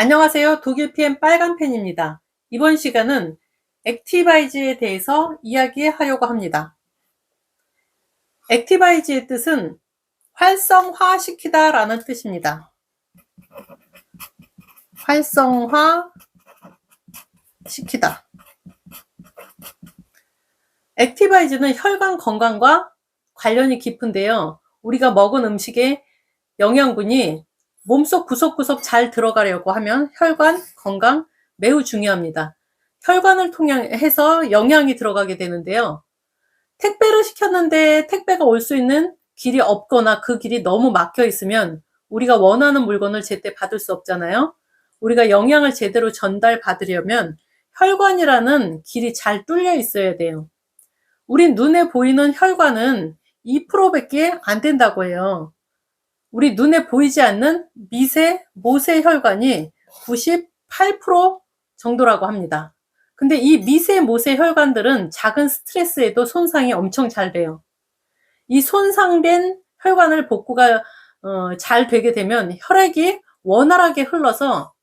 안녕하세요. 독일 PM 빨간펜입니다. 이번 시간은 액티바이즈에 대해서 이야기하려고 합니다. 액티바이즈의 뜻은 활성화시키다 라는 뜻입니다. 활성화시키다. 액티바이즈는 혈관 건강과 관련이 깊은데요. 우리가 먹은 음식의 영양분이 몸속 구석구석 잘 들어가려고 하면 혈관 건강 매우 중요합니다. 혈관을 통해서 영양이 들어가게 되는데요. 택배를 시켰는데 택배가 올 수 있는 길이 없거나 그 길이 너무 막혀 있으면 우리가 원하는 물건을 제때 받을 수 없잖아요. 우리가 영양을 제대로 전달받으려면 혈관이라는 길이 잘 뚫려 있어야 돼요. 우리 눈에 보이는 혈관은 2%밖에 안 된다고 해요. 우리 눈에 보이지 않는 모세 혈관이 98% 정도라고 합니다. 근데 이 모세 혈관들은 작은 스트레스에도 손상이 엄청 잘 돼요. 이 손상된 혈관을 복구가 잘 되게 되면 혈액이 원활하게 흘러서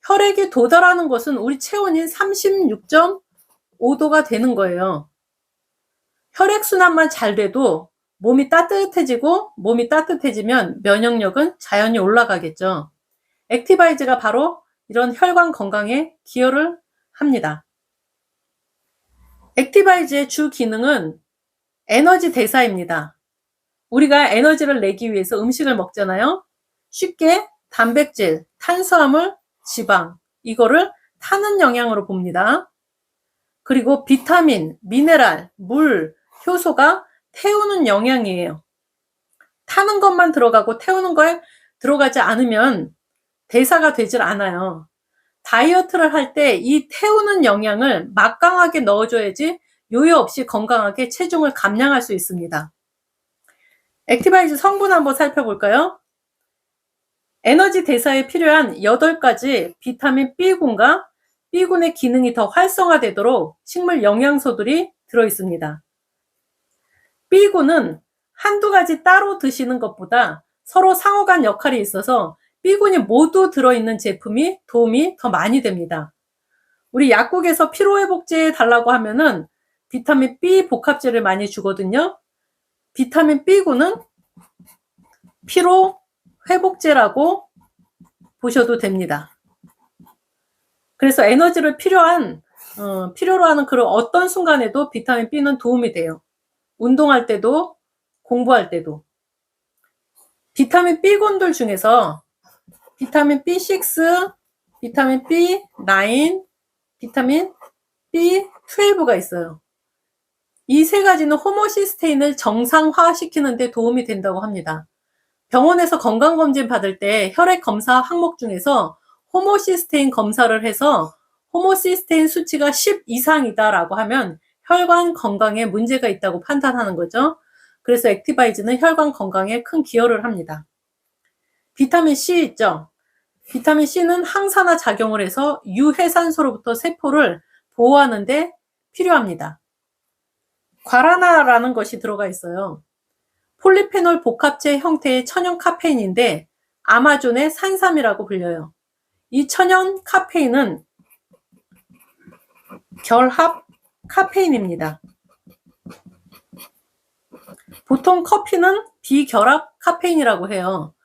혈액이 도달하는 것은 우리 체온인 36.5도가 되는 거예요. 혈액순환만 잘 돼도 몸이 따뜻해지면 면역력은 자연히 올라가겠죠. 액티바이즈가 바로 이런 혈관 건강에 기여를 합니다. 액티바이즈의 주 기능은 에너지 대사입니다. 우리가 에너지를 내기 위해서 음식을 먹잖아요. 쉽게 단백질, 탄수화물, 지방 이거를 타는 영양으로 봅니다. 그리고 비타민, 미네랄, 물, 효소가 태우는 영양이에요. 타는 것만 들어가고 태우는 거에 들어가지 않으면 대사가 되질 않아요. 다이어트를 할 때 이 태우는 영양을 막강하게 넣어줘야지 요요 없이 건강하게 체중을 감량할 수 있습니다. 액티바이즈 성분 한번 살펴볼까요? 에너지 대사에 필요한 8가지 비타민 B군과 B군의 기능이 더 활성화되도록 식물 영양소들이 들어있습니다. B군은 한두 가지 따로 드시는 것보다 서로 상호간 역할이 있어서 B군이 모두 들어있는 제품이 도움이 더 많이 됩니다. 우리 약국에서 피로회복제 달라고 하면은 비타민 B 복합제를 많이 주거든요. 비타민 B군은 피로회복제라고 보셔도 됩니다. 그래서 에너지를 필요로 하는 그런 어떤 순간에도 비타민 B는 도움이 돼요. 운동할 때도 공부할 때도. 비타민 B군들 중에서 비타민 B6, 비타민 B9, 비타민 B12가 있어요. 이 세 가지는 호모시스테인을 정상화시키는 데 도움이 된다고 합니다. 병원에서 건강검진 받을 때 혈액 검사 항목 중에서 호모시스테인 검사를 해서 호모시스테인 수치가 10 이상이다라고 하면 혈관 건강에 문제가 있다고 판단하는 거죠. 그래서 액티바이즈는 혈관 건강에 큰 기여를 합니다. 비타민 C 있죠. 비타민 C는 항산화 작용을 해서 유해산소로부터 세포를 보호하는 데 필요합니다. 과라나라는 것이 들어가 있어요. 폴리페놀 복합체 형태의 천연 카페인인데 아마존의 산삼이라고 불려요. 이 천연 카페인은 결합 카페인입니다. 보통 커피는 비결합 카페인이라고 해요.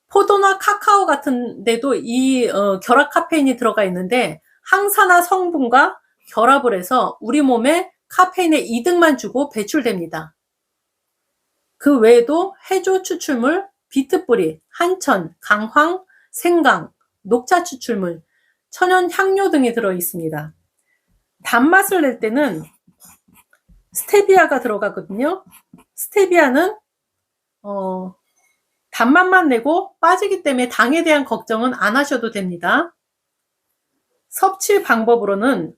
포도나 카카오 같은 데도 이 결합 카페인이 들어가 있는데 항산화 성분과 결합을 해서 우리 몸에 카페인의 이득만 주고 배출됩니다. 그 외에도 해조 추출물, 비트뿌리, 한천, 강황, 생강, 녹차 추출물, 천연 향료 등이 들어 있습니다. 단맛을 낼 때는 스테비아가 들어가거든요. 스테비아는 단맛만 내고 빠지기 때문에 당에 대한 걱정은 안 하셔도 됩니다. 섭취 방법으로는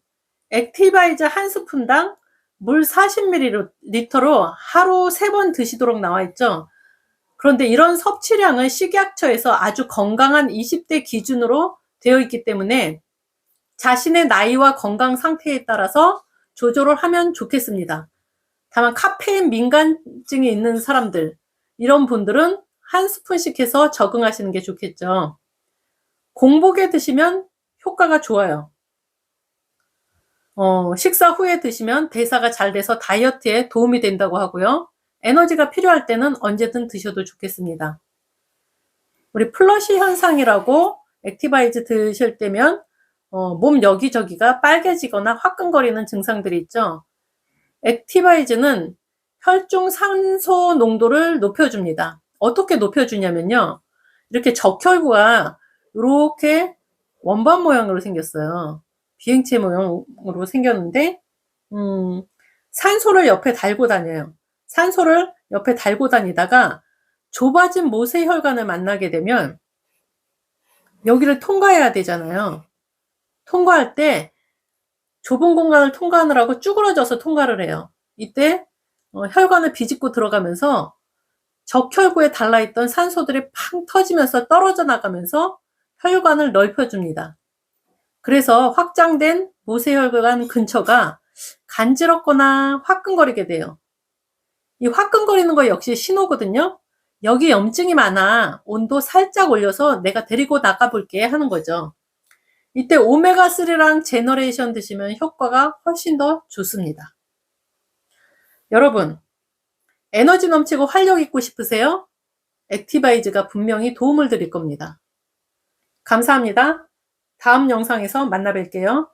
액티바이즈 한 스푼당 물 40ml로 하루 3번 드시도록 나와 있죠. 그런데 이런 섭취량은 식약처에서 아주 건강한 20대 기준으로 되어 있기 때문에 자신의 나이와 건강 상태에 따라서 조절을 하면 좋겠습니다. 다만 카페인 민감증이 있는 사람들, 이런 분들은 한 스푼씩 해서 적응하시는 게 좋겠죠. 공복에 드시면 효과가 좋아요. 식사 후에 드시면 대사가 잘 돼서 다이어트에 도움이 된다고 하고요. 에너지가 필요할 때는 언제든 드셔도 좋겠습니다. 우리 플러시 현상이라고 액티바이즈 드실 때면 몸 여기저기가 빨개지거나 화끈거리는 증상들이 있죠. 액티바이즈는 혈중 산소 농도를 높여줍니다. 어떻게 높여주냐면요. 이렇게 적혈구가 이렇게 원반 모양으로 생겼어요. 비행체 모양으로 생겼는데 산소를 옆에 달고 다녀요. 산소를 옆에 달고 다니다가 좁아진 모세혈관을 만나게 되면 여기를 통과해야 되잖아요. 통과할 때 좁은 공간을 통과하느라고 쭈그러져서 통과를 해요. 이때 혈관을 비집고 들어가면서 적혈구에 달라있던 산소들이 팡 터지면서 떨어져 나가면서 혈관을 넓혀줍니다. 그래서 확장된 모세혈관 근처가 간지럽거나 화끈거리게 돼요. 이 화끈거리는 거 역시 신호거든요. 여기 염증이 많아. 온도 살짝 올려서 내가 데리고 나가볼게 하는 거죠. 이때 오메가3랑 제너레이션 드시면 효과가 훨씬 더 좋습니다. 여러분, 에너지 넘치고 활력 있고 싶으세요? 액티바이즈가 분명히 도움을 드릴 겁니다. 감사합니다. 다음 영상에서 만나 뵐게요.